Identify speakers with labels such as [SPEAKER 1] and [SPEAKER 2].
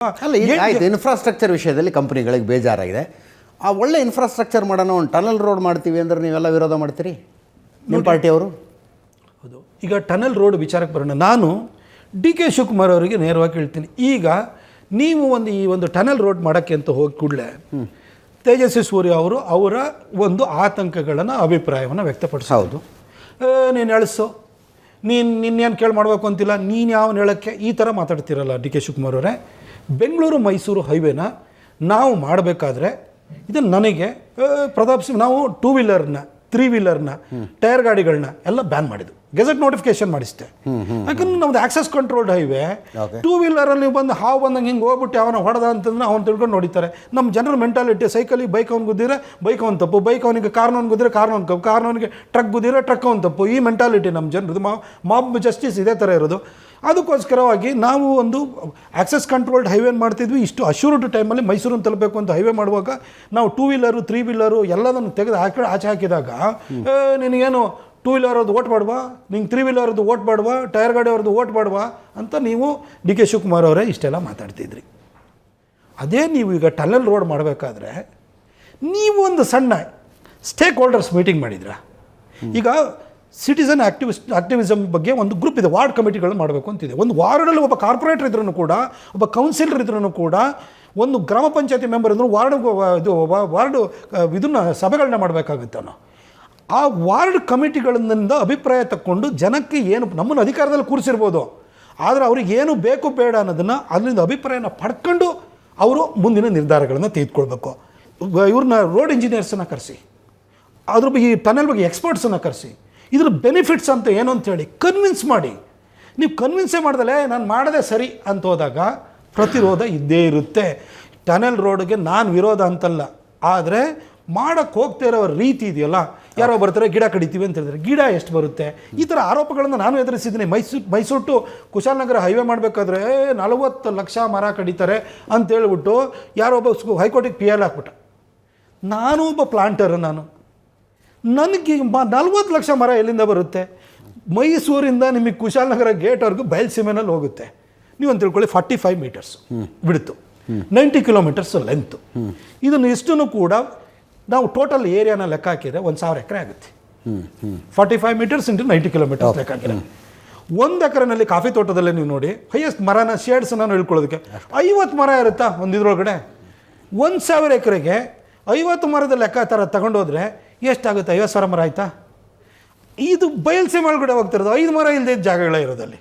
[SPEAKER 1] ಅಲ್ಲ ಈಗ ಆಯ್ತು, ಇನ್ಫ್ರಾಸ್ಟ್ರಕ್ಚರ್ ವಿಷಯದಲ್ಲಿ ಕಂಪ್ನಿಗಳಿಗೆ ಬೇಜಾರಾಗಿದೆ. ಆ ಒಳ್ಳೆ ಇನ್ಫ್ರಾಸ್ಟ್ರಕ್ಚರ್ ಮಾಡೋಣ, ಒಂದು ಟನಲ್ ರೋಡ್ ಮಾಡ್ತೀವಿ ಅಂದ್ರೆ ನೀವೆಲ್ಲ ವಿರೋಧ ಮಾಡ್ತೀರಿ ನಿಮ್ಮ ಪಾರ್ಟಿಯವರು?
[SPEAKER 2] ಹೌದು. ಈಗ ಟನಲ್ ರೋಡ್ ವಿಚಾರಕ್ಕೆ ಬರೋಣ. ನಾನು ಡಿ ಕೆ ಶಿವಕುಮಾರ್ ಅವರಿಗೆ ನೇರವಾಗಿ ಹೇಳ್ತೀನಿ, ಈಗ ನೀವು ಈ ಒಂದು ಟನಲ್ ರೋಡ್ ಮಾಡೋಕ್ಕೆ ಅಂತ ಹೋಗಿ ಕೂಡಲೇ ತೇಜಸ್ವಿ ಸೂರ್ಯ ಅವರು ಅವರ ಒಂದು ಆತಂಕಗಳನ್ನು ಅಭಿಪ್ರಾಯವನ್ನು ವ್ಯಕ್ತಪಡಿಸೋದು. ನೀನು ಎಳಿಸೋ, ನಿನ್ನೇನು ಕೇಳಿ ಮಾಡಬೇಕು ಅಂತಿಲ್ಲ, ನೀನು ಯಾವನು ಹೇಳೋಕ್ಕೆ ಈ ಥರ ಮಾತಾಡ್ತಿರಲ್ಲ ಡಿ ಕೆ ಶಿವಕುಮಾರ್ ಅವರೇ. ಬೆಂಗಳೂರು ಮೈಸೂರು ಹೈವೇನ ನಾವು ಮಾಡಬೇಕಾದ್ರೆ ಇದು ನನಗೆ ಪ್ರತಾಪ್ ಸಿಂಗ್ ನಾವು 2 ವೀಲರ್ನ 3 ವೀಲರ್ನ ಟೈರ್ ಗಾಡಿಗಳನ್ನ ಎಲ್ಲ ಬ್ಯಾನ್ ಮಾಡಿದ್ದು, ಗೆಜೆಟ್ ನೋಟಿಫಿಕೇಶನ್ ಮಾಡಿಸ್ತೆ. ಯಾಕಂದ್ರೆ ನಮ್ದು ಆಕ್ಸೆಸ್ ಕಂಟ್ರೋಲ್ಡ್ ಹೈವೇ. 2 ವೀಲರಲ್ಲಿ ನೀವು ಬಂದು ಹಾವು ಬಂದಂಗೆ ಹಿಂಗೆ ಹೋಗ್ಬಿಟ್ಟು ಅವನ ಹೊಡೆದ ಅಂತಂದ್ರೆ ಅವ್ನು ತಿಳ್ಕೊಂಡು ನೋಡಿತಾರೆ. ನಮ್ಮ ಜನರ ಮೆಂಟಾಲಿಟಿ ಸೈಕಲಿಗೆ ಬೈಕ್ ಅವ್ನು ಗುದ್ದಿದ್ರೆ ಬೈಕ್ ಅವ್ನು ತಪ್ಪು, ಬೈಕ್ ಅವನಿಗೆ ಕಾರ್ನವ್ನು ಗುದ್ದಿದ್ರೆ ಕಾರ್ನವ್ನು ತಪ್ಪು, ಕಾರ್ನವನಿಗೆ ಟ್ರಕ್ ಗುದ್ದಿದ್ರೆ ಟ್ರಕ್ ಅವ್ನು ತಪ್ಪು. ಈ ಮೆಂಟಾಲಿಟಿ ನಮ್ಮ ಜನರದು. ಮಾಬ್ ಜಸ್ಟಿಸ್ ಇದೇ ಥರ ಇರೋದು. ಅದಕ್ಕೋಸ್ಕರವಾಗಿ ನಾವು ಒಂದು ಆಕ್ಸೆಸ್ ಕಂಟ್ರೋಲ್ಡ್ ಹೈವೇ ಮಾಡ್ತಿದ್ವಿ. ಇಷ್ಟು ಅಶ್ಯೂರ್ಡ್ ಟೈಮಲ್ಲಿ ಮೈಸೂರನ್ನು ತಲುಪಬೇಕು ಅಂತ ಹೈವೇ ಮಾಡುವಾಗ ನಾವು 2 ವೀಲರು 3 ವೀಲರು ಎಲ್ಲದನ್ನು ತೆಗೆದು ಆಚೆ ಹಾಕಿದಾಗ ನಿನಗೇನು 2 ವೀಲರದ್ದು ಓಟ್ ಮಾಡುವ, ನಿಂಗೆ 3 ವೀಲರ್ದು ಓಟ್ ಮಾಡುವ, ಟೈರ್ ಗಾಡಿಯವ್ರದ್ದು ಓಟ್ ಮಾಡುವ ಅಂತ ನೀವು ಡಿ ಕೆ ಶಿವಕುಮಾರ್ ಅವರೇ ಇಷ್ಟೆಲ್ಲ ಮಾತಾಡ್ತಿದ್ರಿ. ಅದೇ ನೀವು ಈಗ ಟನಲ್ ರೋಡ್ ಮಾಡಬೇಕಾದ್ರೆ ನೀವು ಒಂದು ಸಣ್ಣ ಸ್ಟೇಕ್ ಹೋಲ್ಡರ್ಸ್ ಮೀಟಿಂಗ್ ಮಾಡಿದ್ರ. ಈಗ ಸಿಟಿಸನ್ ಆಕ್ಟಿವಿಸಮ್ ಬಗ್ಗೆ ಒಂದು ಗ್ರೂಪ್ ಇದೆ, ವಾರ್ಡ್ ಕಮಿಟಿಗಳನ್ನ ಮಾಡಬೇಕು ಅಂತಿದೆ. ಒಂದು ವಾರ್ಡಲ್ಲಿ ಒಬ್ಬ ಕಾರ್ಪೊರೇಟರ್ ಇದ್ರೂ ಕೂಡ, ಒಬ್ಬ ಕೌನ್ಸಿಲರ್ ಇದ್ರೂ ಕೂಡ, ಒಂದು ಗ್ರಾಮ ಪಂಚಾಯತಿ ಮೆಂಬರ್ ಇದ್ರೂ ವಾರ್ಡು ಇದನ್ನು ಸಭೆಗಳನ್ನ ಮಾಡಬೇಕಾಗುತ್ತೆ. ನಾವು ಆ ವಾರ್ಡ್ ಕಮಿಟಿಗಳಿಂದ ಅಭಿಪ್ರಾಯ ತಕ್ಕೊಂಡು ಜನಕ್ಕೆ ಏನು ನಮ್ಮನ್ನು ಅಧಿಕಾರದಲ್ಲಿ ಕೂರಿಸಿರ್ಬೋದು, ಆದರೆ ಅವ್ರಿಗೆ ಏನು ಬೇಕು ಬೇಡ ಅನ್ನೋದನ್ನು ಅದರಿಂದ ಅಭಿಪ್ರಾಯನ ಪಡ್ಕೊಂಡು ಅವರು ಮುಂದಿನ ನಿರ್ಧಾರಗಳನ್ನು ತೆಗೆದುಕೊಳ್ಬೇಕು. ಇವ್ರನ್ನ ರೋಡ್ ಇಂಜಿನಿಯರ್ಸನ್ನು ಕರೆಸಿ, ಅದ್ರ ಬಗ್ಗೆ ಈ ಟನಲ್ ಬಗ್ಗೆ ಎಕ್ಸ್ಪರ್ಟ್ಸನ್ನು ಕರೆಸಿ, ಇದ್ರ ಬೆನಿಫಿಟ್ಸ್ ಅಂತ ಏನು ಅಂತೇಳಿ ಕನ್ವಿನ್ಸ್ ಮಾಡಿ. ನೀವು ಕನ್ವಿನ್ಸೇ ಮಾಡ್ದಲೇ ನಾನು ಮಾಡೋದೇ ಸರಿ ಅಂತ ಹೋದಾಗ ಪ್ರತಿರೋಧ ಇದ್ದೇ ಇರುತ್ತೆ. ಟನಲ್ ರೋಡ್ಗೆ ನಾನು ವಿರೋಧ ಅಂತಲ್ಲ, ಆದರೆ ಮಾಡೋಕ್ಕೆ ಹೋಗ್ತಾ ಇರೋ ರೀತಿ ಇದೆಯಲ್ಲ, ಯಾರೋ ಬರ್ತಾರೆ ಗಿಡ ಕಡಿತೀವಿ ಅಂತ ಹೇಳಿದ್ರೆ ಗಿಡ ಎಷ್ಟು ಬರುತ್ತೆ? ಈ ಥರ ಆರೋಪಗಳನ್ನು ನಾನು ಎದುರಿಸಿದ್ದೀನಿ. ಮೈಸೂರು ಟು ಕುಶಾಲನಗರ ಹೈವೇ ಮಾಡಬೇಕಾದ್ರೆ 40 ಲಕ್ಷ ಮರ ಕಡಿತಾರೆ ಅಂತೇಳ್ಬಿಟ್ಟು ಯಾರೊಬ್ಬ ಹೈಕೋರ್ಟಿಗೆ PL ಹಾಕ್ಬಿಟ್ಟ. ನಾನು ಒಬ್ಬ ಪ್ಲಾಂಟರ್, ನನಗೆ 40 ಲಕ್ಷ ಮರ ಎಲ್ಲಿಂದ ಬರುತ್ತೆ? ಮೈಸೂರಿಂದ ನಿಮಗೆ ಕುಶಾಲನಗರ ಗೇಟ್ವರೆಗೂ ಬಯಲುಸೀಮೆನಲ್ಲಿ ಹೋಗುತ್ತೆ. ನೀವು ಅಂತ ತಿಳ್ಕೊಳ್ಳಿ 45 ಮೀಟರ್ಸ್ ಬಿಡ್ತು, 90 ಕಿಲೋಮೀಟರ್ಸ್ ಲೆಂತು. ಇದನ್ನು ಇಷ್ಟನ್ನು ಕೂಡ ನಾವು ಟೋಟಲ್ ಏರಿಯಾನ ಲೆಕ್ಕ ಹಾಕಿದರೆ 1000 ಎಕರೆ ಆಗುತ್ತೆ. 45 ಮೀಟರ್ಸ್ ಇಂಟು 90 ಕಿಲೋಮೀಟರ್ಸ್ ಲೆಕ್ಕ ಹಾಕಿದ್ರೆ 1 ಎಕರೆನಲ್ಲಿ ಕಾಫಿ ತೋಟದಲ್ಲೇ ನೀವು ನೋಡಿ ಹೈಯೆಸ್ಟ್ ಮರನ ಶೇಡ್ಸನ್ನು ಹೇಳ್ಕೊಳ್ಳೋದಕ್ಕೆ 50 ಮರ ಇರುತ್ತಾ ಒಂದಿದ್ರೊಳಗಡೆ. 1000 ಎಕರೆಗೆ 50 ಮರದ ಲೆಕ್ಕ ಥರ ತಗೊಂಡೋದ್ರೆ ಎಷ್ಟಾಗುತ್ತೆ? 50,000 ಮರ ಆಯಿತಾ? ಇದು ಬಯಲುಸೀಮೆ ಒಳಗಡೆ ಹೋಗ್ತಿರೋದು 5 ಮರ ಇಲ್ಲದೆ ಜಾಗಗಳೇ ಇರೋದಲ್ಲಿ.